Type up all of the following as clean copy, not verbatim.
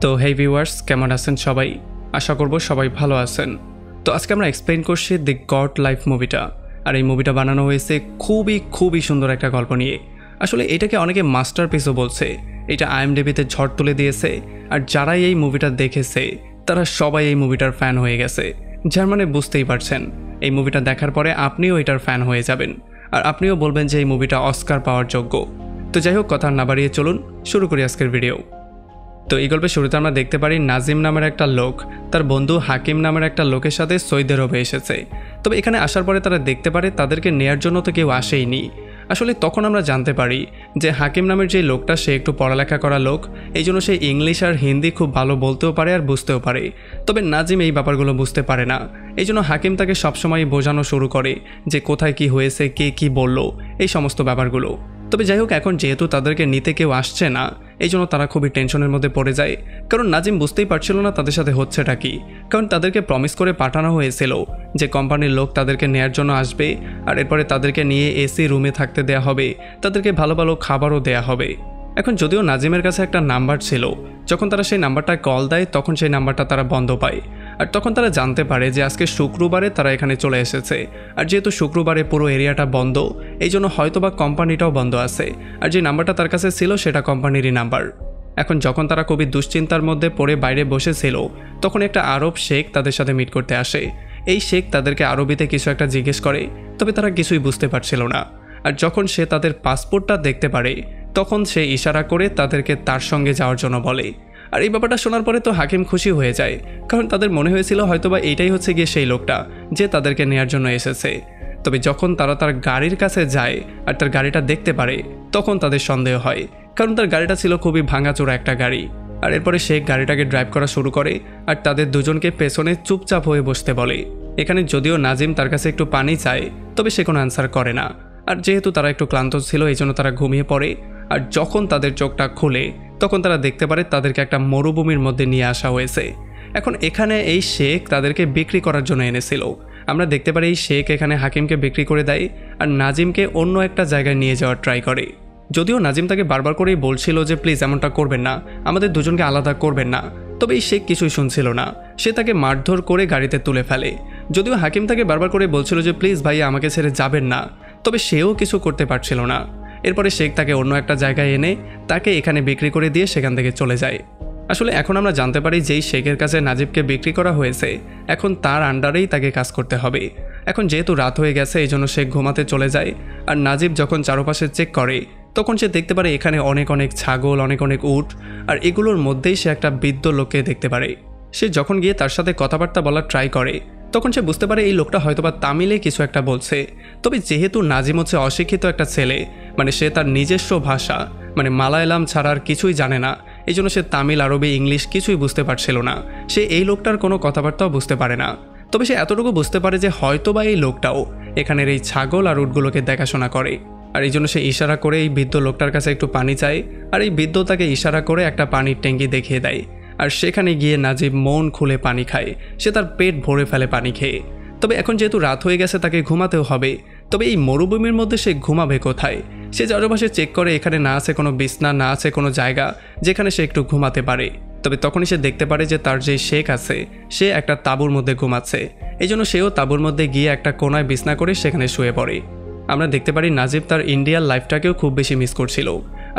তো হেই ভিউয়ার্স, কেমন আছেন সবাই? আশা করব সবাই ভালো আছেন। তো আজকে আমরা এক্সপ্লেইন করছি দি গড লাইফ মুভিটা। আর এই মুভিটা বানানো হয়েছে খুবই সুন্দর একটা গল্প নিয়ে। আসলে এটাকে অনেকে মাস্টারপিসও বলছে। এটা IMDbতে ঝড় তুলে দিয়েছে। আর যারাই এই মুভিটা দেখেছে তারা সবাই এই মুভিটার ফ্যান হয়ে গেছে। যার মানে বুঝতেই পারছেন, এই মুভিটা দেখার পরে আপনিও এটার ফ্যান হয়ে যাবেন। আর আপনিও বলবেন যে এই মুভিটা অস্কার পাওয়ার যোগ্য। তো যাই হোক, কথা না বাড়িয়ে চলুন শুরু করি আজকের ভিডিও। তো এই গল্পের শুরুতে আমরা দেখতে পারি নাজিম নামের একটা লোক তার বন্ধু হাকিম নামের একটা লোকের সাথে সৌদি আরবে এসেছে। তবে এখানে আসার পরে তারা দেখতে পারে তাদেরকে নেয়ার জন্য তো কেউ আসেইনি। আসলে তখন আমরা জানতে পারি যে হাকিম নামের যে লোকটা সে একটু পড়ালেখা করা লোক, এই জন্য সে ইংলিশ আর হিন্দি খুব ভালো বলতেও পারে আর বুঝতেও পারে। তবে নাজিম এই ব্যাপারগুলো বুঝতে পারে না। এই জন্য হাকিম তাকে সবসময় বোঝানো শুরু করে যে কোথায় কি হয়েছে, কে কি বলল, এই সমস্ত ব্যাপারগুলো। তবে যাই হোক, এখন যেহেতু তাদেরকে নিতে কেউ আসছে না, এই জন্য তারা খুবই টেনশনের মধ্যে পড়ে যায়। কারণ নাজিম বুঝতেই পারছিল না তাদের সাথে হচ্ছেটা কি। কারণ তাদেরকে প্রমিস করে পাঠানো হয়েছিল যে কোম্পানির লোক তাদেরকে নেয়ার জন্য আসবে, আর এরপরে তাদেরকে নিয়ে এসি রুমে থাকতে দেয়া হবে, তাদেরকে ভালো ভালো খাবারও দেয়া হবে। এখন যদিও নাজিমের কাছে একটা নাম্বার ছিল, যখন তারা সেই নাম্বারটা কল দেয় তখন সেই নাম্বারটা তারা বন্ধ পায়। আর তখন তারা জানতে পারে যে আজকে শুক্রবারে তারা এখানে চলে এসেছে। আর যেহেতু শুক্রবারে পুরো এরিয়াটা বন্ধ, এই জন্য হয়তোবা কোম্পানিটাও বন্ধ আছে। আর যে নাম্বারটা তার কাছে ছিল সেটা কোম্পানিরই নাম্বার। এখন যখন তারা খুবই দুশ্চিন্তার মধ্যে পড়ে বাইরে বসেছিল, তখন একটা আরব শেখ তাদের সাথে মিট করতে আসে। এই শেখ তাদেরকে আরবিতে কিছু একটা জিজ্ঞেস করে, তবে তারা কিছুই বুঝতে পারছিল না। আর যখন সে তাদের পাসপোর্টটা দেখতে পারে, তখন সে ইশারা করে তাদেরকে তার সঙ্গে যাওয়ার জন্য বলে। আর এই ব্যাপারটা শোনার পরে তো হাকিম খুশি হয়ে যায়, কারণ তাদের মনে হয়েছিল হয়তোবা এইটাই হচ্ছে গিয়ে সেই লোকটা যে তাদেরকে নেয়ার জন্য এসেছে। তবে যখন তারা তার গাড়ির কাছে যায় আর তার গাড়িটা দেখতে পারে, তখন তাদের সন্দেহ হয়, কারণ তার গাড়িটা ছিল খুবই ভাঙাচোরা একটা গাড়ি। আর এরপরে সে গাড়িটাকে ড্রাইভ করা শুরু করে আর তাদের দুজনকে পেছনে চুপচাপ হয়ে বসতে বলে। এখানে যদিও নাজিম তার কাছে একটু পানি চায়, তবে সে কোনো অ্যান্সার করে না। আর যেহেতু তারা একটু ক্লান্ত ছিল, এই জন্য তারা ঘুমিয়ে পড়ে। আর যখন তাদের চোখটা খোলে, তখন তারা দেখতে পারে তাদেরকে একটা মরুভূমির মধ্যে নিয়ে আসা হয়েছে। এখন এখানে এই শেখ তাদেরকে বিক্রি করার জন্য এনেছিল। আমরা দেখতে পারি এই শেখ এখানে হাকিমকে বিক্রি করে দেয় আর নাজিমকে অন্য একটা জায়গায় নিয়ে যাওয়ার ট্রাই করে। যদিও নাজিম তাকে বারবার করেই বলছিল যে প্লিজ এমনটা করবেন না, আমাদের দুজনকে আলাদা করবেন না। তবে এই শেখ কিছুই শুনছিল না। সে তাকে মারধর করে গাড়িতে তুলে ফেলে। যদিও হাকিম তাকে বারবার করে বলছিল যে প্লিজ ভাইয়া আমাকে ছেড়ে যাবেন না, তবে সেও কিছু করতে পারছিল না। এরপরে শেখ তাকে অন্য একটা জায়গায় এনে তাকে এখানে বিক্রি করে দিয়ে সেখান থেকে চলে যায়। আসলে এখন আমরা জানতে পারি যেই শেখের কাছে নাজিবকে বিক্রি করা হয়েছে, এখন তার আন্ডারেই তাকে কাজ করতে হবে। এখন যেহেতু রাত হয়ে গেছে, এই জন্য শেখ ঘুমাতে চলে যায়। আর নাজিব যখন চারপাশে চেক করে, তখন সে দেখতে পারে এখানে অনেক ছাগল, অনেক উট, আর এগুলোর মধ্যেই সে একটা বৃদ্ধ লোককে দেখতে পারে। সে যখন গিয়ে তার সাথে কথাবার্তা বলার ট্রাই করে, তখন সে বুঝতে পারে এই লোকটা হয়তোবা তামিলে কিছু একটা বলছে। তবে যেহেতু নাজিম হচ্ছে অশিক্ষিত একটা ছেলে, মানে সে তার নিজস্ব ভাষা মানে মালায়ালাম ছাড়া আর কিছুই জানে না, এই জন্য সে তামিল, আরবি, ইংলিশ কিছুই বুঝতে পারছিল না। সে এই লোকটার কোনো কথাবার্তাও বুঝতে পারে না। তবে সে এতটুকু বুঝতে পারে যে হয়তোবা এই লোকটাও এখানের এই ছাগল আর উটগুলোকে দেখাশোনা করে। আর এই জন্য সে ইশারা করে এই বৃদ্ধ লোকটার কাছে একটু পানি চায়। আর এই বৃদ্ধ তাকে ইশারা করে একটা পানির ট্যাঙ্কি দেখিয়ে দেয়। আর সেখানে গিয়ে নাজিব মন খুলে পানি খায়। সে তার পেট ভরে ফেলে পানি খেয়ে। তবে এখন যেহেতু রাত হয়ে গেছে, তাকে ঘুমাতেও হবে। তবে এই মরুভূমির মধ্যে সে ঘুমাবে কোথায়? সে চারপাশে চেক করে, এখানে না আছে কোনো বিছনা, না আছে কোনো জায়গা যেখানে সে একটু ঘুমাতে পারে। তবে তখনই সে দেখতে পারে যে তার যে শেখ আছে সে একটা তাঁবুর মধ্যে ঘুমাচ্ছে। এই জন্য সেও তাঁবুর মধ্যে গিয়ে একটা কোনায় বিছনা করে সেখানে শুয়ে পড়ে। আমরা দেখতে পারি নাজিব তার ইন্ডিয়ার লাইফটাকেও খুব বেশি মিস করছিল।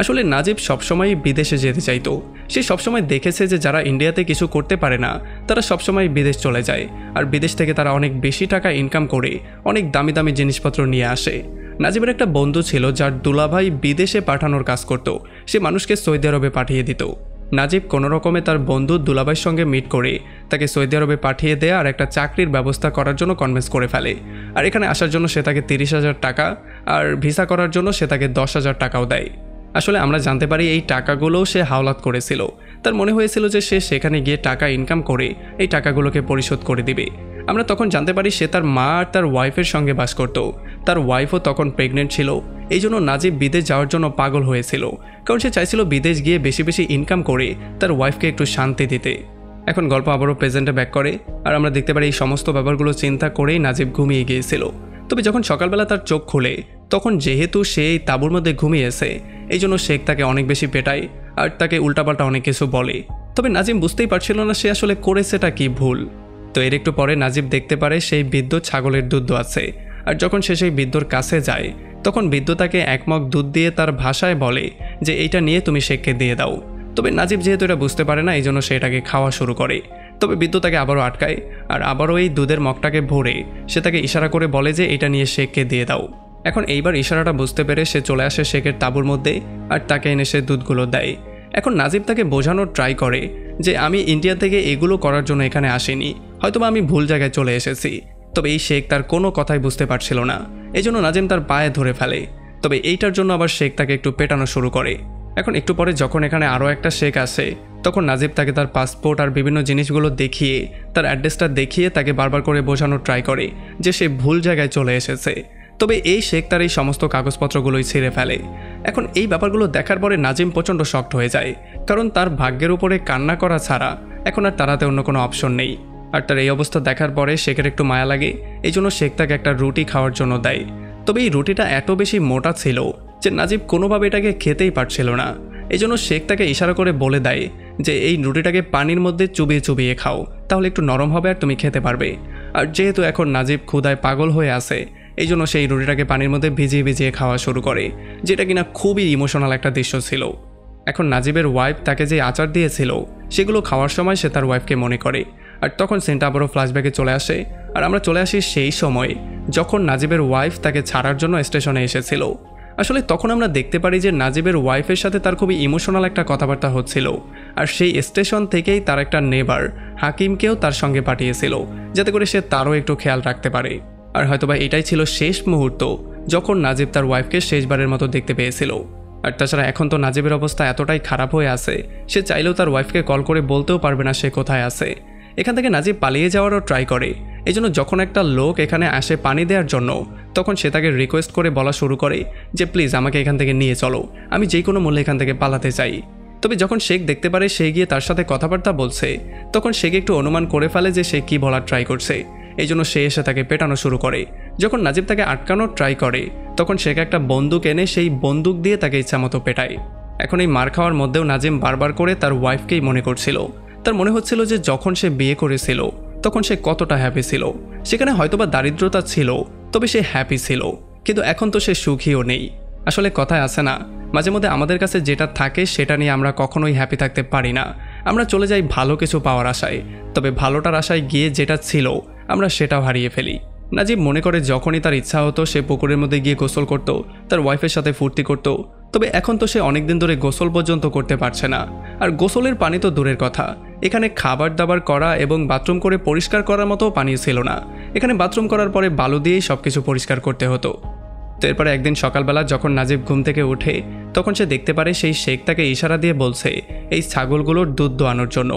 আসলে নাজিব সবসময়ই বিদেশে যেতে চাইতো। সে সবসময় দেখেছে যে যারা ইন্ডিয়াতে কিছু করতে পারে না, তারা সবসময় বিদেশ চলে যায়। আর বিদেশ থেকে তারা অনেক বেশি টাকা ইনকাম করে অনেক দামি জিনিসপত্র নিয়ে আসে। নাজিবের একটা বন্ধু ছিল যার দুলাভাই বিদেশে পাঠানোর কাজ করত। সে মানুষকে সৌদি আরবে পাঠিয়ে দিত। নাজিব কোনো রকমে তার বন্ধু দুলাভাইয়ের সঙ্গে মিট করে তাকে সৌদি আরবে পাঠিয়ে দেয় আর একটা চাকরির ব্যবস্থা করার জন্য কনভিন্স করে ফেলে। আর এখানে আসার জন্য সে তাকে 30,000 টাকা আর ভিসা করার জন্য সে তাকে 10,000 টাকাও দেয়। আসলে আমরা জানতে পারি এই টাকাগুলোও সে হাওলাত করেছিল। তার মনে হয়েছিল যে সে সেখানে গিয়ে টাকা ইনকাম করে এই টাকাগুলোকে পরিশোধ করে দিবে। আমরা তখন জানতে পারি সে তার মা আর তার ওয়াইফের সঙ্গে বাস করত। তার ওয়াইফও তখন প্রেগনেন্ট ছিল। এই জন্য নাজিব বিদেশ যাওয়ার জন্য পাগল হয়েছিল, কারণ সে চাইছিল বিদেশ গিয়ে বেশি ইনকাম করে তার ওয়াইফকে একটু শান্তি দিতে। এখন গল্প আবারও প্রেজেন্টে ব্যাক করে আর আমরা দেখতে পারি এই সমস্ত ব্যাপারগুলো চিন্তা করেই নাজিব ঘুমিয়ে গিয়েছিল। তবে যখন সকালবেলা তার চোখ খোলে, তখন যেহেতু সে এই তাঁবুর মধ্যে ঘুমিয়েছে, এই জন্য শেখ তাকে অনেক বেশি পেটায় আর তাকে উল্টাপাল্টা অনেক কিছু বলে। তবে নাজিম বুঝতেই পারছিল না সে আসলে করেছেটা কি ভুল। তো এর একটু পরে নাজিব দেখতে পারে সেই বৃদ্ধ ছাগলের দুধ আছে, আর যখন সে সেই বৃদ্ধর কাছে যায় তখন বৃদ্ধ তাকে এক মগ দুধ দিয়ে তার ভাষায় বলে যে এইটা নিয়ে তুমি শেখকে দিয়ে দাও। তবে নাজিব যেহেতু এটা বুঝতে পারে না এই জন্য সে এটাকে খাওয়া শুরু করে। তবে বৃদ্ধ তাকে আবারও আটকায় আর আবারও এই দুধের মগটাকে ভরে সে তাকে ইশারা করে বলে যে এটা নিয়ে শেখকে দিয়ে দাও। এখন এইবার ইশারাটা বুঝতে পেরে সে চলে আসে শেখের তাঁবুর মধ্যে আর তাকে এনে সে দুধগুলো দেয়। এখন নাজিব তাকে বোঝানোর ট্রাই করে যে আমি ইন্ডিয়া থেকে এগুলো করার জন্য এখানে আসিনি, হয়তোবা আমি ভুল জায়গায় চলে এসেছি। তবে এই শেখ তার কোনো কথাই বুঝতে পারছিল না, এই জন্য নাজিম তার পায়ে ধরে ফেলে। তবে এইটার জন্য আবার শেখ তাকে একটু পেটানো শুরু করে। এখন একটু পরে যখন এখানে আরও একটা শেখ আসে তখন নাজিব তাকে তার পাসপোর্ট আর বিভিন্ন জিনিসগুলো দেখিয়ে তার অ্যাড্রেসটা দেখিয়ে তাকে বারবার করে বোঝানোর ট্রাই করে যে সে ভুল জায়গায় চলে এসেছে। তবে এই শেখ তার এই সমস্ত কাগজপত্রগুলোই ছিঁড়ে ফেলে। এখন এই ব্যাপারগুলো দেখার পরে নাজিম প্রচণ্ড শকড হয়ে যায়, কারণ তার ভাগ্যের উপরে কান্না করা ছাড়া এখন আর তারাতে অন্য কোনো অপশন নেই। আর তার এই অবস্থা দেখার পরে শেখের একটু মায়া লাগে, এই জন্য শেখ তাকে একটা রুটি খাওয়ার জন্য দেয়। তবে এই রুটিটা এত বেশি মোটা ছিল যে নাজিব কোনোভাবে এটাকে খেতেই পারছিল না। এই জন্য শেখ তাকে ইশারা করে বলে দেয় যে এই রুটিটাকে পানির মধ্যে চুবিয়ে চুবিয়ে খাও, তাহলে একটু নরম হবে আর তুমি খেতে পারবে। আর যেহেতু এখন নাজিব ক্ষুধায় পাগল হয়ে আছে এই জন্য সেই রুটিটাকে পানির মধ্যে ভিজিয়ে ভিজিয়ে খাওয়া শুরু করে, যেটা কিনা খুবই ইমোশনাল একটা দৃশ্য ছিল। এখন নাজিবের ওয়াইফ তাকে যে আচার দিয়েছিল সেগুলো খাওয়ার সময় সে তার ওয়াইফকে মনে করে। আর তখন সিনটা আবারও ফ্ল্যাশব্যাকে চলে আসে আর আমরা চলে আসি সেই সময় যখন নাজিবের ওয়াইফ তাকে ছাড়ার জন্য স্টেশনে এসেছিল। আসলে তখন আমরা দেখতে পারি যে নাজিবের ওয়াইফের সাথে তার খুবই ইমোশনাল একটা কথাবার্তা হচ্ছিল, আর সেই স্টেশন থেকেই তার একটা নেবার হাকিমকেও তার সঙ্গে পাঠিয়েছিল যাতে করে সে তারও একটু খেয়াল রাখতে পারে। আর হয়তোবা এটাই ছিল শেষ মুহূর্ত যখন নাজিব তার ওয়াইফকে শেষবারের মতো দেখতে পেয়েছিল। আর তাছাড়া এখন তো নাজিবের অবস্থা এতটাই খারাপ হয়ে আছে সে চাইলেও তার ওয়াইফকে কল করে বলতেও পারবে না সে কোথায় আছে। এখান থেকে নাজিব পালিয়ে যাওয়ারও ট্রাই করে। এই জন্য যখন একটা লোক এখানে আসে পানি দেওয়ার জন্য তখন সে তাকে রিকোয়েস্ট করে বলা শুরু করে যে প্লিজ আমাকে এখান থেকে নিয়ে চলো, আমি যে কোনো মূল্যে এখান থেকে পালাতে চাই। তবে যখন শেখ দেখতে পারে সে গিয়ে তার সাথে কথাবার্তা বলছে তখন শেখ একটু অনুমান করে ফেলে যে সে কী বলার ট্রাই করছে, এই জন্য সে এসে তাকে পেটানো শুরু করে। যখন নাজিব তাকে আটকানোর ট্রাই করে তখন শেখ একটা বন্দুক এনে সেই বন্দুক দিয়ে তাকে ইচ্ছামতো পেটায়। এখন এই মার খাওয়ার মধ্যেও নাজিম বারবার করে তার ওয়াইফকেই মনে করছিল। তার মনে হচ্ছিল যে যখন সে বিয়ে করেছিল তখন সে কতটা হ্যাপি ছিল, সেখানে হয়তোবা দারিদ্রতা ছিল তবে সে হ্যাপি ছিল, কিন্তু এখন তো সে সুখীও নেই। আসলে কথায় আছে না, মাঝে মধ্যে আমাদের কাছে যেটা থাকে সেটা নিয়ে আমরা কখনোই হ্যাপি থাকতে পারি না। আমরা চলে যাই ভালো কিছু পাওয়ার আশায়, তবে ভালোটার আশায় গিয়ে যেটা ছিল আমরা সেটাও হারিয়ে ফেলি। নাজিব মনে করে যখনই তার ইচ্ছা হতো সে পুকুরের মধ্যে গিয়ে গোসল করত, তার ওয়াইফের সাথে ফুর্তি করত। তবে এখন তো সে অনেকদিন ধরে গোসল পর্যন্ত করতে পারছে না। আর গোসলের পানি তো দূরের কথা, এখানে খাবার দাবার করা এবং বাথরুম করে পরিষ্কার করার মতো পানি ছিল না। এখানে বাথরুম করার পরে বালু দিয়েই সব কিছু পরিষ্কার করতে হতো। তো এরপরে একদিন সকালবেলা যখন নাজিব ঘুম থেকে ওঠে তখন সে দেখতে পারে সেই শেখ তাকে ইশারা দিয়ে বলছে এই ছাগলগুলোর দুধ দোয়ানোর জন্য।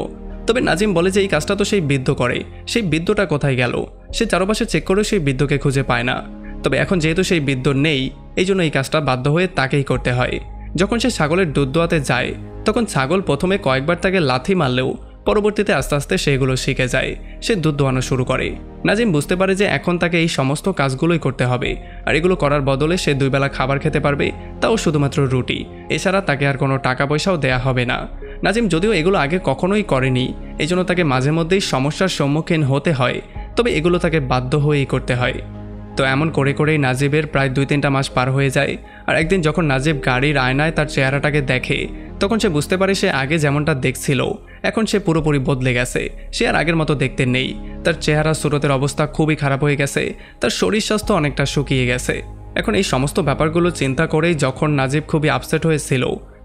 তবে নাজিম বলে যে এই কাজটা তো সেই বৃদ্ধ করে, সেই বৃদ্ধটা কোথায় গেল? সে চারপাশে চেক করেও সেই বৃদ্ধকে খুঁজে পায় না। তবে এখন যেহেতু সেই বৃদ্ধ নেই এই জন্য এই কাজটা বাধ্য হয়ে তাকেই করতে হয়। যখন সে ছাগলের দুধ দোয়াতে যায় তখন ছাগল প্রথমে কয়েকবার তাকে লাথি মারলেও পরবর্তীতে আস্তে আস্তে সেগুলো শিখে যায়, সে দুধ দোয়ানো শুরু করে। নাজিম বুঝতে পারে যে এখন তাকে এই সমস্ত কাজগুলোই করতে হবে, আর এগুলো করার বদলে সে 2 বেলা খাবার খেতে পারবে, তাও শুধুমাত্র রুটি, এছাড়া তাকে আর কোনো টাকা পয়সাও দেয়া হবে না। নাজিম যদিও এগুলো আগে কখনোই করেনি, এই জন্য তাকে মাঝে মধ্যেই সমস্যার সম্মুখীন হতে হয়, তবে এগুলো তাকে বাধ্য হয়েই করতে হয়। তো এমন করে করেই নাজিবের প্রায় 2-3টা মাস পার হয়ে যায়। আর একদিন যখন নাজিব গাড়ির আয়নায় তার চেহারাটাকে দেখে তখন সে বুঝতে পারে সে আগে যেমনটা দেখছিল এখন সে পুরোপুরি বদলে গেছে, সে আর আগের মতো দেখতে নেই। তার চেহারা সুরতের অবস্থা খুবই খারাপ হয়ে গেছে, তার শরীর স্বাস্থ্য অনেকটা শুকিয়ে গেছে। এখন এই সমস্ত ব্যাপারগুলো চিন্তা করেই যখন নাজিব খুবই আপসেট হয়েছিল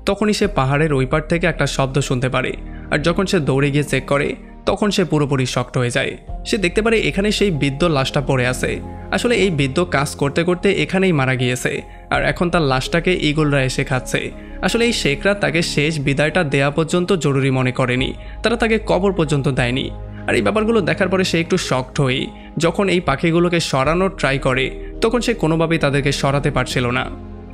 তখনই সে পাহাড়ের ওই পার থেকে একটা শব্দ শুনতে পারে। আর যখন সে দৌড়ে গিয়ে চেক করে তখন সে পুরোপুরি শকড হয়ে যায়। সে দেখতে পারে এখানে সেই বৃদ্ধ লাশটা পড়ে আছে। আসলে এই বৃদ্ধ কাজ করতে করতে এখানেই মারা গিয়েছে, আর এখন তার লাশটাকে ঈগলরা এসে খাচ্ছে। আসলে এই শেখরা তাকে শেষ বিদায়টা দেয়া পর্যন্ত জরুরি মনে করেনি, তারা তাকে কবর পর্যন্ত দেয়নি। আর এই ব্যাপারগুলো দেখার পরে সে একটু শকড হয়ে যখন এই পাখিগুলোকে সরানোর ট্রাই করে তখন সে কোনোভাবেই তাদেরকে সরাতে পারছিল না।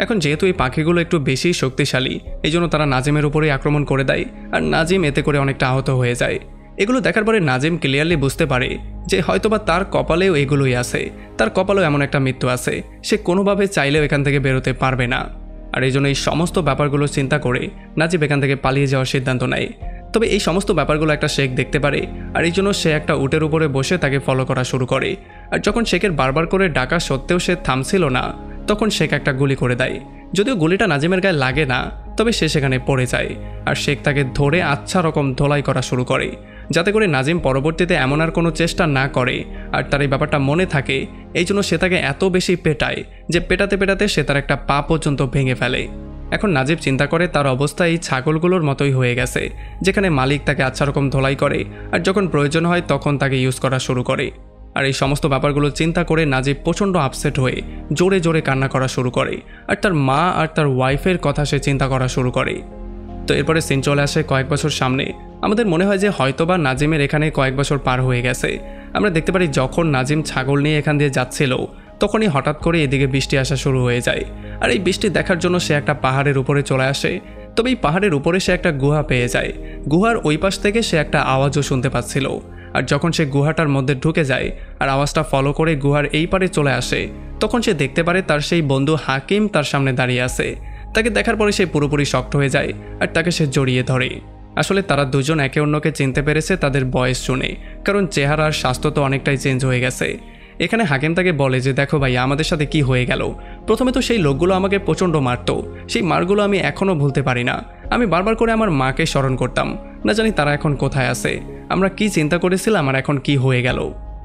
এখন যেহেতু এই পাখিগুলো একটু বেশি শক্তিশালী এই জন্য তারা নাজিমের উপরেই আক্রমণ করে দেয়, আর নাজিম এতে করে অনেকটা আহত হয়ে যায়। এগুলো দেখার পরে নাজিম ক্লিয়ারলি বুঝতে পারে যে হয়তোবা তার কপালেও এগুলোই আছে, তার কপালেও এমন একটা মৃত্যু আছে, সে কোনোভাবে চাইলেও এখান থেকে বেরোতে পারবে না। আর এই জন্য এই সমস্ত ব্যাপারগুলো চিন্তা করে নাজিব এখান থেকে পালিয়ে যাওয়ার সিদ্ধান্ত নেয়। তবে এই সমস্ত ব্যাপারগুলো একটা শেখ দেখতে পারে, আর এই জন্য সে একটা উটের উপরে বসে তাকে ফলো করা শুরু করে। আর যখন শেখের বারবার করে ডাকা সত্ত্বেও সে থামছিল না, তখন শেখ একটা গুলি করে দেয়। যদিও গুলিটা নাজিমের গায়ে লাগে না, তবে সে সেখানে পড়ে যায়, আর শেখ তাকে ধরে আচ্ছা রকম ধোলাই করা শুরু করে, যাতে করে নাজিম পরবর্তীতে এমন আর কোনো চেষ্টা না করে আর তার এই ব্যাপারটা মনে থাকে। এই জন্য সে তাকে এত বেশি পেটায় যে পেটাতে পেটাতে সে তার একটা পা পর্যন্ত ভেঙে ফেলে। এখন নাজিব চিন্তা করে তার অবস্থা এই ছাগলগুলোর মতোই হয়ে গেছে, যেখানে মালিক তাকে আচ্ছা রকম ধোলাই করে আর যখন প্রয়োজন হয় তখন তাকে ইউজ করা শুরু করে। আর এই সমস্ত ব্যাপারগুলো চিন্তা করে নাজিব প্রচণ্ড আপসেট হয়ে জোরে জোরে কান্না করা শুরু করে, আর তার মা আর তার ওয়াইফের কথা সে চিন্তা করা শুরু করে। তো এরপরে সিন চলে আসে কয়েক বছর সামনে। আমাদের মনে হয় যে হয়তোবা নাজিমের এখানে কয়েক বছর পার হয়ে গেছে। আমরা দেখতে পারি যখন নাজিম ছাগল নিয়ে এখান দিয়ে যাচ্ছিল, তখনই হঠাৎ করে এদিকে বৃষ্টি আসা শুরু হয়ে যায়। আর এই বৃষ্টি দেখার জন্য সে একটা পাহাড়ের উপরে চলে আসে। তবে এই পাহাড়ের উপরে সে একটা গুহা পেয়ে যায়। গুহার ওই পাশ থেকে সে একটা আওয়াজও শুনতে পাচ্ছিল। আর যখন সে গুহাটার মধ্যে ঢুকে যায় আর আওয়াজটা ফলো করে গুহার এই পারে চলে আসে, তখন সে দেখতে পারে তার সেই বন্ধু হাকিম তার সামনে দাঁড়িয়ে আছে। তাকে দেখার পরে সে পুরোপুরি শক্ট হয়ে যায় আর তাকে সে জড়িয়ে ধরে। আসলে তারা দুজন একে অন্যকে চিনতে পেরেছে তাদের বয়স শুনে, কারণ চেহারা আর স্বাস্থ্য তো অনেকটাই চেঞ্জ হয়ে গেছে। এখানে হাকিম তাকে বলে যে দেখো ভাই, আমাদের সাথে কি হয়ে গেল। প্রথমে তো সেই লোকগুলো আমাকে প্রচণ্ড মারতো, সেই মারগুলো আমি এখনও ভুলতে পারি না। আমি বারবার করে আমার মাকে স্মরণ করতাম, না জানি তারা এখন কোথায় আছে, আমরা কি চিন্তা করেছিলাম আর এখন কি হয়ে গেল।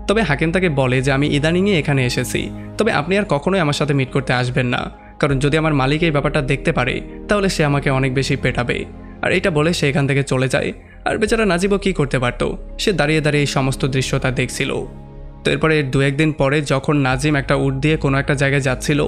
তবে হাকিম তাকে বলে যে আমি ইদানিংয়ে এখানে এসেছি, তবে আপনি আর কখনোই আমার সাথে মিট করতে আসবেন না, কারণ যদি আমার মালিক এই ব্যাপারটা দেখতে পারে তাহলে সে আমাকে অনেক বেশি পেটাবে। আর এটা বলে সে এখান থেকে চলে যায়। আর বেচারা নাজিবও কী করতে পারত, সে দাঁড়িয়ে দাঁড়িয়ে এই সমস্ত দৃশ্যটা দেখছিল। তো এরপরে 2-1 দিন পরে যখন নাজিম একটা উট দিয়ে কোনো একটা জায়গায় যাচ্ছিল,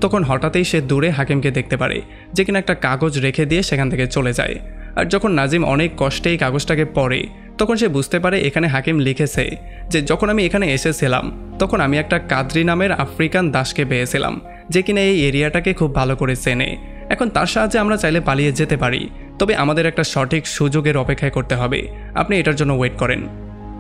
তখন হঠাৎই সে দূরে হাকিমকে দেখতে পারে, যে কিনা একটা কাগজ রেখে দিয়ে সেখান থেকে চলে যায়। আর যখন নাজিম অনেক কষ্টে এই কাগজটাকে পড়ে, তখন সে বুঝতে পারে এখানে হাকিম লিখেছে যে যখন আমি এখানে এসেছিলাম তখন আমি একটা কাদ্রি নামের আফ্রিকান দাসকে পেয়েছিলাম, যে কিনা এই এরিয়াটাকে খুব ভালো করে চেনে। এখন তার সাহায্যে আমরা চাইলে পালিয়ে যেতে পারি, তবে আমাদের একটা সঠিক সুযোগের অপেক্ষায় করতে হবে, আপনি এটার জন্য ওয়েট করেন।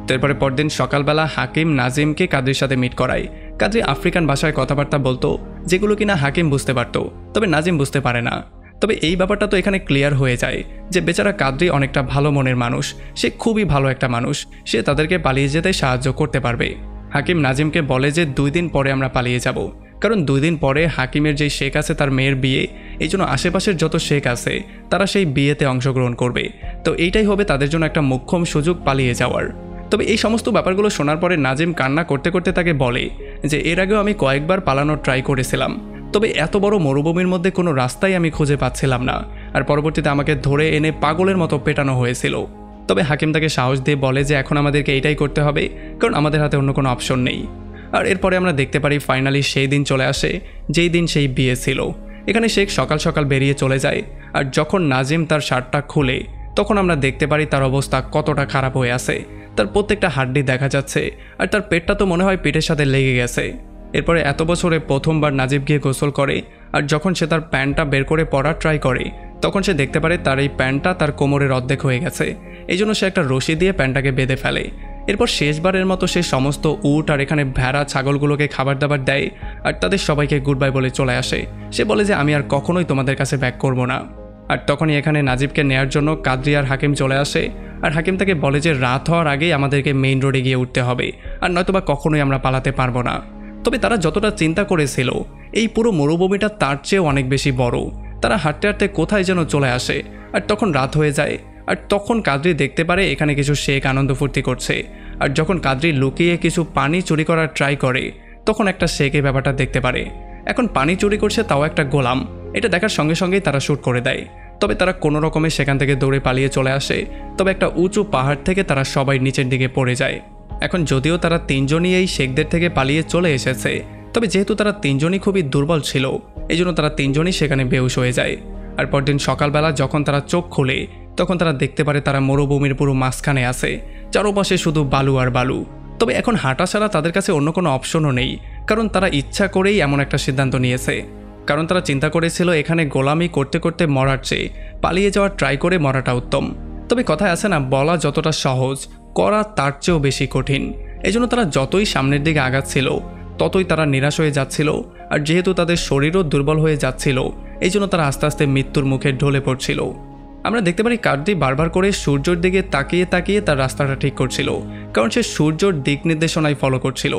তারপরে পরদিন সকালবেলা হাকিম নাজিমকে কাদ্রির সাথে মিট করায়। কাদ্রি আফ্রিকান ভাষায় কথাবার্তা বলতো, যেগুলো কিনা হাকিম বুঝতে পারতো, তবে নাজিম বুঝতে পারে না। তবে এই ব্যাপারটা তো এখানে ক্লিয়ার হয়ে যায় যে বেচারা কাদ্রি অনেকটা ভালো মনের মানুষ, সে খুবই ভালো একটা মানুষ, সে তাদেরকে পালিয়ে যেতে সাহায্য করতে পারবে। হাকিম নাজিমকে বলে যে 2 দিন পরে আমরা পালিয়ে যাব, কারণ 2 দিন পরে হাকিমের যেই শেখ আছে তার মেয়ের বিয়ে, এই জন্য আশেপাশের যত শেখ আছে তারা সেই বিয়েতে অংশগ্রহণ করবে। তো এইটাই হবে তাদের জন্য একটা মোক্ষম সুযোগ পালিয়ে যাওয়ার। তবে এই সমস্ত ব্যাপারগুলো শোনার পরে নাজিম কান্না করতে করতে তাকে বলে যে এর আগেও আমি কয়েকবার পালানোর ট্রাই করেছিলাম, তবে এত বড় মরুভূমির মধ্যে কোনো রাস্তাই আমি খুঁজে পাচ্ছিলাম না, আর পরবর্তীতে আমাকে ধরে এনে পাগলের মতো পেটানো হয়েছিল। তবে হাকিম তাকে সাহস দিয়ে বলে যে এখন আমাদেরকে এটাই করতে হবে, কারণ আমাদের হাতে অন্য কোনো অপশন নেই। আর এরপরে আমরা দেখতে পারি ফাইনালি সেই দিন চলে আসে যেই দিন সেই বিয়ে ছিল। এখানে শেখ সকাল সকাল বেরিয়ে চলে যায়, আর যখন নাজিম তার শার্টটা খুলে তখন আমরা দেখতে পারি তার অবস্থা কতটা খারাপ হয়ে আছে। তার প্রত্যেকটা হাড্ডি দেখা যাচ্ছে, আর তার পেটটা তো মনে হয় পেটের সাথে লেগে গেছে। এরপরে এত বছরে প্রথমবার নাজিব গিয়ে গোসল করে, আর যখন সে তার প্যান্টটা বের করে পরার ট্রাই করে তখন সে দেখতে পারে তার এই প্যান্টটা তার কোমরের অর্ধেক হয়ে গেছে। এই জন্য সে একটা রশি দিয়ে প্যান্টটাকে বেঁধে ফেলে। এরপর শেষবারের মতো সে সমস্ত উট আর এখানে ভেড়া ছাগলগুলোকে খাবার দাবার দেয়, আর তাদের সবাইকে গুড বাই বলে চলে আসে। সে বলে যে আমি আর কখনোই তোমাদের কাছে ব্যাক করব না। আর তখনই এখানে নাজিবকে নেয়ার জন্য কাদ্রি আর হাকিম চলে আসে, আর হাকিম তাকে বলে যে রাত হওয়ার আগেই আমাদেরকে মেইন রোডে গিয়ে উঠতে হবে, আর নয়তোবা কখনোই আমরা পালাতে পারবো না। তবে তারা যতটা চিন্তা করেছিল এই পুরো মরুভূমিটা তার চেয়েও অনেক বেশি বড়। তারা হাঁটতে হাঁটতে কোথায় যেন চলে আসে, আর তখন রাত হয়ে যায়। আর তখন কাদ্রি দেখতে পারে এখানে কিছু শেখ আনন্দ ফুর্তি করছে, আর যখন কাদ্রি লুকিয়ে কিছু পানি চুরি করার ট্রাই করে তখন একটা শেখ এই ব্যাপারটা দেখতে পারে। এখন পানি চুরি করছে তাও একটা গোলাম, এটা দেখার সঙ্গে সঙ্গেই তারা শ্যুট করে দেয়। তবে তারা কোনো রকমে সেখান থেকে দৌড়ে পালিয়ে চলে আসে, তবে একটা উঁচু পাহাড় থেকে তারা সবাই নিচের দিকে পড়ে যায়। এখন যদিও তারা 3জনই এই শেখদের থেকে পালিয়ে চলে এসেছে, তবে যেহেতু তারা 3জনই খুবই দুর্বল ছিল এই জন্য তারা 3জনই সেখানে বেহুশ হয়ে যায়। আর পরদিন সকালবেলা যখন তারা চোখ খোলে তখন তারা দেখতে পারে তারা মরুভূমির পুরো মাঝখানে আছে, চারপাশে শুধু বালু আর বালু। তবে এখন হাঁটা ছাড়া তাদের কাছে অন্য কোনো অপশনও নেই, কারণ তারা ইচ্ছা করেই এমন একটা সিদ্ধান্ত নিয়েছে। কারণ তারা চিন্তা করেছিল এখানে গোলামি করতে করতে মরার চেয়ে পালিয়ে যাওয়ার ট্রাই করে মরাটা উত্তম। তবে কথায় আছে না, বলা যতটা সহজ করা তার চেয়েও বেশি কঠিন। এজন্য তারা যতই সামনের দিকে আগাচ্ছিল ততই তারা নিরাশ হয়ে যাচ্ছিল, আর যেহেতু তাদের শরীরও দুর্বল হয়ে যাচ্ছিল এই জন্য তারা আস্তে আস্তে মৃত্যুর মুখে ঢলে পড়ছিল। আমরা দেখতে পারি কাদ্রি বারবার করে সূর্যের দিকে তাকিয়ে তাকিয়ে তার রাস্তাটা ঠিক করছিল, কারণ সে সূর্যর দিক নির্দেশনায় ফলো করছিল।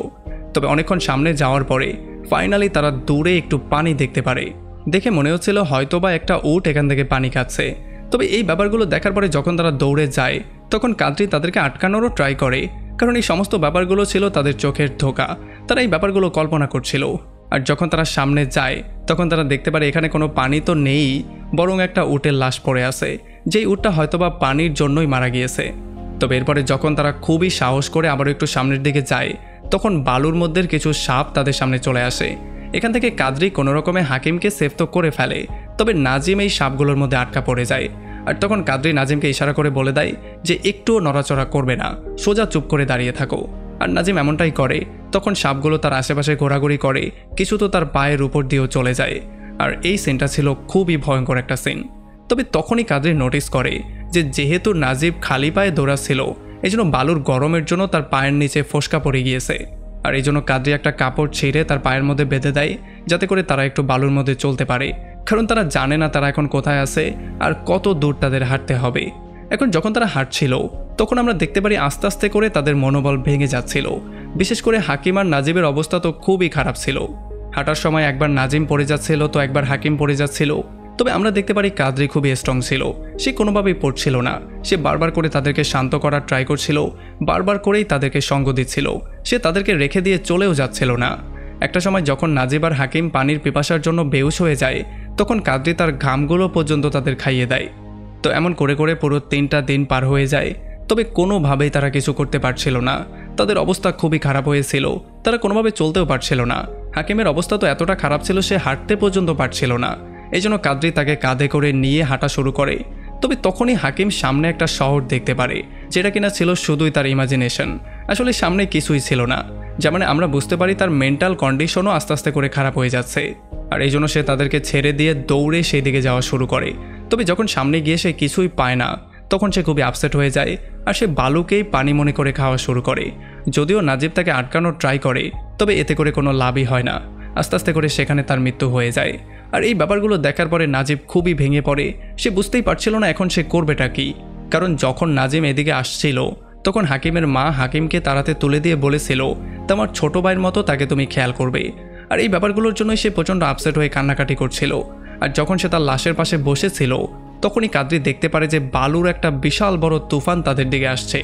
তবে অনেকক্ষণ সামনে যাওয়ার পরে ফাইনালি তারা দূরে একটু পানি দেখতে পারে। দেখে মনে হচ্ছিল হয়তোবা একটা উট এখান থেকে পানি খাচ্ছে। তবে এই ব্যাপারগুলো দেখার পরে যখন তারা দৌড়ে যায় তখন কাদ্রি তাদেরকে আটকানোরও ট্রাই করে, কারণ এই সমস্ত ব্যাপারগুলো ছিল তাদের চোখের ধোঁকা। তারা এই ব্যাপারগুলো কল্পনা করছিল। আর যখন তারা সামনে যায় তখন তারা দেখতে পারে এখানে কোনো পানি তো নেই, বরং একটা উটের লাশ পড়ে আছে, যেই উটটা হয়তোবা পানির জন্যই মারা গিয়েছে। তবে এরপরে যখন তারা খুবই সাহস করে আবারও একটু সামনের দিকে যায় তখন বালুর মধ্যে কিছু সাপ তাদের সামনে চলে আসে। এখান থেকে কাদ্রি কোনো রকমে হাকিমকে সেভ তো করে ফেলে, তবে নাজিম এই সাপগুলোর মধ্যে আটকা পড়ে যায়। আর তখন কাদ্রি নাজিমকে ইশারা করে বলে দেয় যে একটুও নড়াচড়া করবে না, সোজা চুপ করে দাঁড়িয়ে থাকো। আর নাজিম এমনটাই করে। তখন সাপগুলো তার আশেপাশে ঘোরাঘুরি করে, কিছু তো তার পায়ের উপর দিয়েও চলে যায়। আর এই সিনটা ছিল খুবই ভয়ঙ্কর একটা সিন। তবে তখনই কাদ্রি নোটিস করে যে যেহেতু নাজিব খালি পায়ে দৌড়াচ্ছিল এই জন্য বালুর গরমের জন্য তার পায়ের নিচে ফোসকা পড়ে গিয়েছে। আর এই জন্য কাদ্রি একটা কাপড় ছিঁড়ে তার পায়ের মধ্যে বেঁধে দেয়, যাতে করে তারা একটু বালুর মধ্যে চলতে পারে, কারণ তারা জানে না তারা এখন কোথায় আছে আর কত দূর তাদের হাঁটতে হবে। এখন যখন তারা হাঁটছিল তখন আমরা দেখতে পারি আস্তে আস্তে করে তাদের মনোবল ভেঙে যাচ্ছিল। বিশেষ করে হাকিম আর নাজিবের অবস্থা তো খুবই খারাপ ছিল। হাঁটার সময় একবার নাজিম পড়ে যাচ্ছিল তো একবার হাকিম পড়ে যাচ্ছিল। তবে আমরা দেখতে পারি কাদ্রি খুবই স্ট্রং ছিল, সে কোনোভাবেই পড়ছিল না। সে বারবার করে তাদেরকে শান্ত করার ট্রাই করছিল, বারবার করেই তাদেরকে সঙ্গ দিচ্ছিল, সে তাদেরকে রেখে দিয়ে চলেও যাচ্ছিল না। একটা সময় যখন নাজিব আর হাকিম পানির পিপাসার জন্য বেহুশ হয়ে যায় তখন কাদ্রি তার ঘামগুলো পর্যন্ত তাদের খাইয়ে দেয়। তো এমন করে করে পুরো 3টা দিন পার হয়ে যায়। তবে কোনোভাবেই তারা কিছু করতে পারছিল না, তাদের অবস্থা খুবই খারাপ হয়েছিল, তারা কোনোভাবে চলতেও পারছিল না। হাকিমের অবস্থা তো এতটা খারাপ ছিল সে হাঁটতে পর্যন্ত পারছিল না। এই জন্য কাদ্রি তাকে কাঁধে করে নিয়ে হাঁটা শুরু করে। তবে তখনই হাকিম সামনে একটা শহর দেখতে পারে, যেটা কিনা ছিল শুধুই তার ইমাজিনেশন, আসলে সামনে কিছুই ছিল না। যেমন আমরা বুঝতে পারি তার মেন্টাল কন্ডিশনও আস্তে আস্তে করে খারাপ হয়ে যাচ্ছে। আর এই জন্য সে তাদেরকে ছেড়ে দিয়ে দৌড়ে সেই দিকে যাওয়া শুরু করে। তবে যখন সামনে গিয়ে সে কিছুই পায় না তখন সে খুবই আপসেট হয়ে যায় আর সে বালুকেই পানি মনে করে খাওয়া শুরু করে। যদিও নাজিব তাকে আটকানোর ট্রাই করে তবে এতে করে কোনো লাভই হয় না, আস্তে আস্তে করে সেখানে তার মৃত্যু হয়ে যায়। আর এই ব্যাপারগুলো দেখার পরে নাজিব খুবই ভেঙে পড়ে, সে বুঝতেই পারছিল না এখন সে করবেটা কি। কারণ যখন নাজিম এদিকে আসছিল তখন হাকিমের মা হাকিমকে তাড়াতে তুলে দিয়ে বলেছিল তোমার ছোট ভাইয়ের মতো তাকে তুমি খেয়াল করবে। আর এই ব্যাপারগুলোর জন্যই সে প্রচণ্ড আপসেট হয়ে কান্নাকাটি করছিল। আর যখন সে তার লাশের পাশে বসেছিল তখনই কাদ্রি দেখতে পারে যে বালুর একটা বিশাল বড় তুফান তাদের দিকে আসছে।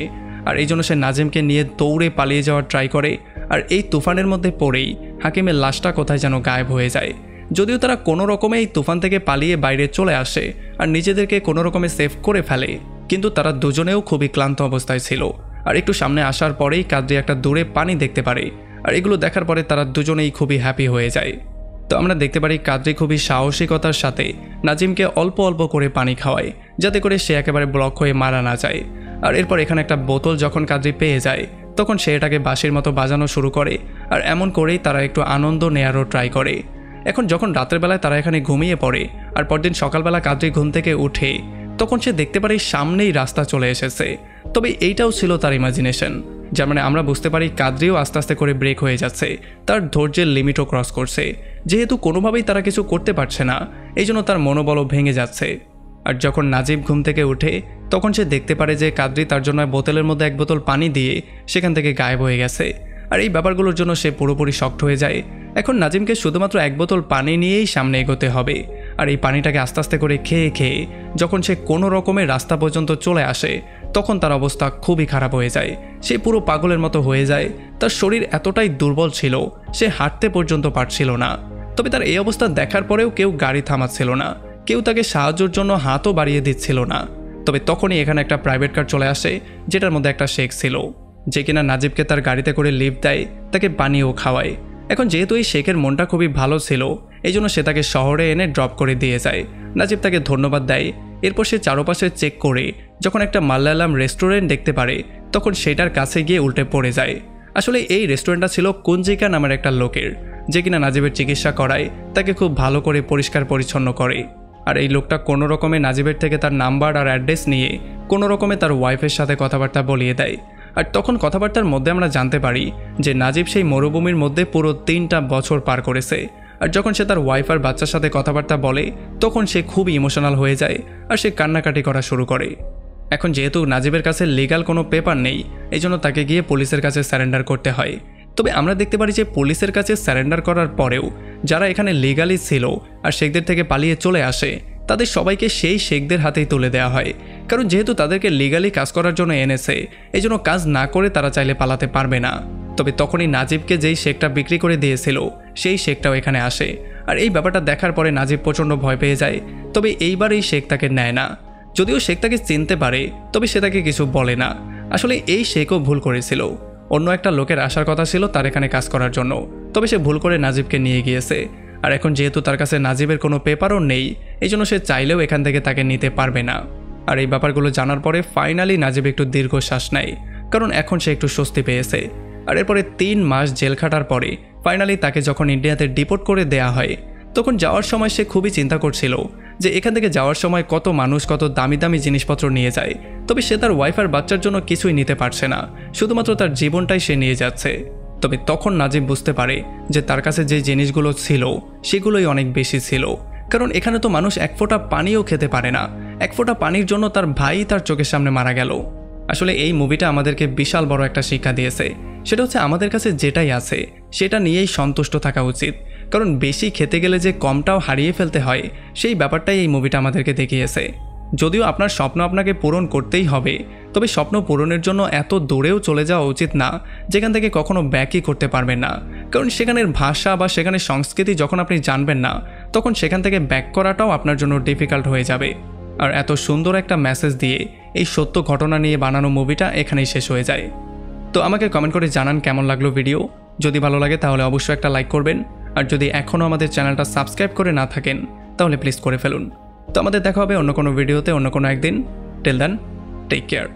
আর এই জন্য সে নাজিমকে নিয়ে দৌড়ে পালিয়ে যাওয়ার ট্রাই করে। আর এই তুফানের মধ্যে পড়েই হাকিমের লাশটা কোথায় যেন গায়েব হয়ে যায়। যদিও তারা কোনো রকমে এই তুফান থেকে পালিয়ে বাইরে চলে আসে আর নিজেদেরকে কোনো রকমে সেভ করে ফেলে, কিন্তু তারা দুজনেও খুবই ক্লান্ত অবস্থায় ছিল। আর একটু সামনে আসার পরেই কাদ্রি একটা দূরে পানি দেখতে পারে। আর এগুলো দেখার পরে তারা দুজনেই খুবই হ্যাপি হয়ে যায়। তো আমরা দেখতে পারি কাদ্রি খুবই সাহসিকতার সাথে নাজিমকে অল্প অল্প করে পানি খাওয়ায়, যাতে করে সে একেবারে ব্লক হয়ে মারা না যায়। আর এরপর এখানে একটা বোতল যখন কাদ্রি পেয়ে যায় তখন সে এটাকে বাঁশির মতো বাজানো শুরু করে। আর এমন করেই তারা একটু আনন্দ নেয়ারও ট্রাই করে। এখন যখন রাতের বেলায় তারা এখানে ঘুমিয়ে পড়ে আর পরদিন সকালবেলা কাদ্রি ঘুম থেকে উঠে তখন সে দেখতে পারে সামনেই রাস্তা চলে এসেছে। তবে এইটাও ছিল তার ইমাজিনেশন। যার মানে আমরা বুঝতে পারি কাদ্রিও আস্তে আস্তে করে ব্রেক হয়ে যাচ্ছে, তার ধৈর্যের লিমিটও ক্রস করছে। যেহেতু কোনোভাবেই তারা কিছু করতে পারছে না এই জন্য তার মনোবলও ভেঙে যাচ্ছে। আর যখন নাজিব ঘুম থেকে উঠে তখন সে দেখতে পারে যে কাদ্রি তার জন্য বোতলের মধ্যে এক বোতল পানি দিয়ে সেখান থেকে গায়েব হয়ে গেছে। আর এই ব্যাপারগুলোর জন্য সে পুরোপুরি শকড হয়ে যায়। এখন নাজিমকে শুধুমাত্র এক বোতল পানি নিয়েই সামনে এগোতে হবে। আর এই পানিটাকে আস্তে আস্তে করে খেয়ে খেয়ে যখন সে কোনো রকমের রাস্তা পর্যন্ত চলে আসে তখন তার অবস্থা খুবই খারাপ হয়ে যায়। সে পুরো পাগলের মতো হয়ে যায়, তার শরীর এতটাই দুর্বল ছিল সে হাঁটতে পর্যন্ত পারছিল না। তবে তার এই অবস্থা দেখার পরেও কেউ গাড়ি থামাচ্ছিল না, কেউ তাকে সাহায্যের জন্য হাতও বাড়িয়ে দিচ্ছিল না। তবে তখনই এখানে একটা প্রাইভেট কার চলে আসে যেটার মধ্যে একটা শেখ ছিল, যে কিনা নাজিবকে তার গাড়িতে করে লিফট দেয়, তাকে পানিও খাওয়ায়। এখন যেহেতু এই শেখের মনটা খুবই ভালো ছিল এই জন্য সে তাকে শহরে এনে ড্রপ করে দিয়ে যায়। নাজিব তাকে ধন্যবাদ দেয়। এরপর সে চারপাশে চেক করে যখন একটা মালায়ালাম রেস্টুরেন্ট দেখতে পারে তখন সেটার কাছে গিয়ে উল্টে পড়ে যায়। আসলে এই রেস্টুরেন্টটা ছিল কুঞ্জিকা নামের একটা লোকের, যে কিনা নাজিবের চিকিৎসা করায়, তাকে খুব ভালো করে পরিষ্কার পরিচ্ছন্ন করে। আর এই লোকটা কোনো রকমে নাজিবের থেকে তার নাম্বার আর অ্যাড্রেস নিয়ে কোনো রকমে তার ওয়াইফের সাথে কথাবার্তা বলিয়ে দেয়। আর তখন কথাবার্তার মধ্যে আমরা জানতে পারি যে নাজিব সেই মরুভূমির মধ্যে পুরো 3টা বছর পার করেছে। আর যখন সে তার ওয়াইফ আর বাচ্চার সাথে কথাবার্তা বলে তখন সে খুব ইমোশনাল হয়ে যায় আর সে কান্নাকাটি করা শুরু করে। এখন যেহেতু নাজিবের কাছে লিগ্যাল কোনো পেপার নেই, এই জন্য তাকে গিয়ে পুলিশের কাছে স্যারেন্ডার করতে হয়। তবে আমরা দেখতে পারি যে পুলিশের কাছে স্যারেন্ডার করার পরেও যারা এখানে লিগালি ছিল আর শেখদের থেকে পালিয়ে চলে আসে তাদের সবাইকে সেই শেখদের হাতেই তুলে দেওয়া হয়, কারণ যেহেতু তাদেরকে লিগালি কাজ করার জন্য এনেছে, এই জন্য কাজ না করে তারা চাইলে পালাতে পারবে না। তবে তখনই নাজিবকে যেই শেখটা বিক্রি করে দিয়েছিল সেই শেখটাও এখানে আসে, আর এই ব্যাপারটা দেখার পরে নাজিব প্রচণ্ড ভয় পেয়ে যায়। তবে এইবার এই শেখ তাকে নেয় না, যদিও শেখ তাকে চিনতে পারে, তবে সে তাকে কিছু বলে না। আসলে এই শেখও ভুল করেছিল, অন্য একটা লোকের আসার কথা ছিল তার এখানে কাজ করার জন্য, তবে সে ভুল করে নাজিবকে নিয়ে গিয়েছে। আর এখন যেহেতু তার কাছে নাজিবের কোনো পেপারও নেই, এই জন্য সে চাইলেও এখান থেকে তাকে নিতে পারবে না। আর এই ব্যাপারগুলো জানার পরে ফাইনালি নাজিব একটু দীর্ঘশ্বাস নেয়, কারণ এখন সে একটু স্বস্তি পেয়েছে। আর এরপরে 3 মাস জেল খাটার পরে ফাইনালি তাকে যখন ইন্ডিয়াতে ডিপোর্ট করে দেয়া হয়, তখন যাওয়ার সময় সে খুবই চিন্তা করছিল যে এখান থেকে যাওয়ার সময় কত মানুষ কত দামি দামি জিনিসপত্র নিয়ে যায়, তবে সে তার ওয়াইফ আর বাচ্চার জন্য কিছুই নিতে পারছে না, শুধুমাত্র তার জীবনটাই সে নিয়ে যাচ্ছে। তবে তখন নাজিব বুঝতে পারে যে তার কাছে যে জিনিসগুলো ছিল সেগুলোই অনেক বেশি ছিল, কারণ এখানে তো মানুষ এক ফোঁটা পানিও খেতে পারে না, এক ফোঁটা পানির জন্য তার ভাই তার চোখের সামনে মারা গেল। আসলে এই মুভিটা আমাদেরকে বিশাল বড় একটা শিক্ষা দিয়েছে, সেটা হচ্ছে আমাদের কাছে যেটাই আছে সেটা নিয়েই সন্তুষ্ট থাকা উচিত, কারণ বেশি খেতে গেলে যে কমটাও হারিয়ে ফেলতে হয় সেই ব্যাপারটাই এই মুভিটা আমাদেরকে দেখিয়েছে। যদিও আপনার স্বপ্ন আপনাকে পূরণ করতেই হবে, তবে স্বপ্ন পূরণের জন্য এত দূরেও চলে যাওয়া উচিত না যেখান থেকে কখনো ব্যাকই করতে পারবেন না, কারণ সেখানের ভাষা বা সেখানের সংস্কৃতি যখন আপনি জানবেন না তখন সেখান থেকে ব্যাক করাটাও আপনার জন্য ডিফিকাল্ট হয়ে যাবে। আর এত সুন্দর একটা মেসেজ দিয়ে এই সত্য ঘটনা নিয়ে বানানো মুভিটা এখানেই শেষ হয়ে যায়। তো আমাকে কমেন্ট করে জানান কেমন লাগলো ভিডিও। যদি ভালো লাগে তাহলে অবশ্যই একটা লাইক করবেন, আর যদি এখনও আমাদের চ্যানেলটা সাবস্ক্রাইব করে না থাকেন তাহলে প্লিজ করে ফেলুন। তো আমাদের দেখা হবে অন্য কোনো ভিডিওতে অন্য কোনো একদিন। Till then, take care.